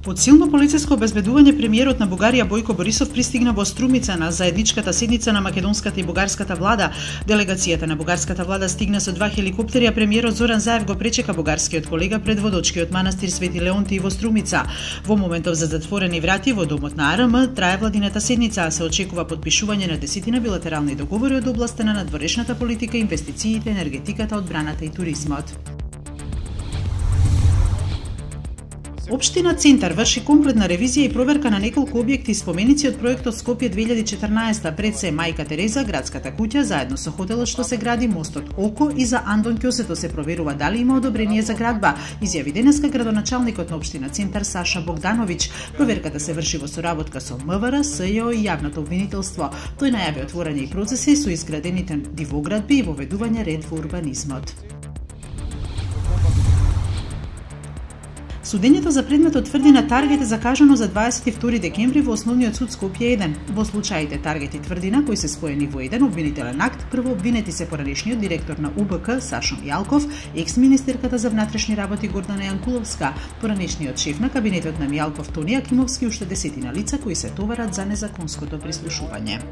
Под силно полициско обезбедување премиерот на Бугарија Бојко Борисов пристигна во Струмица на заедничката седница на македонската и бугарската влада. Делегацијата на бугарската влада стигна со 2 хеликоптери, а премиерот Зоран Заев го пречека бугарскиот колега пред водочкиот манастир Свети Леонтий во Струмица. Во моментов за затворени врати во домот на АРМ трае владината седница, а се очекува потпишување на десетина билатерални договори од областта на надворешната политика, инвестициите, енергетиката, одбраната и туризмот. Општина Центар врши комплетна ревизија и проверка на неколку објекти и споменици од проектот Скопје 2014, пред се Мајка Тереза, градската куќа, заедно со хотелот што се гради, мостот Око и за Андон Ќосето се проверува дали има одобрение за градба, изјави денеска градоначалникот на Општина Центар Саша Богдановиќ. Проверката се врши во соработка со МВР, СЈО и јавното обвинителство. Тој најави отворање и процеси со изградените дивоградби и воведување ред во урбанизмот. Судењето за предметот тврдина Таргет е закажано за 22 декември во Основниот суд Скопје 1. Во случаите Таргет и тврдина кои се споени во еден обвинителен акт, прво обвинети се поранешниот директор на УБК Сашо Мијалков, екс-министерката за внатрешни работи Гордана Јанкуловска, поранешниот шеф на кабинетот на Мијалков Тони Акимовски и уште десетина лица кои се товарат за незаконското прислушување.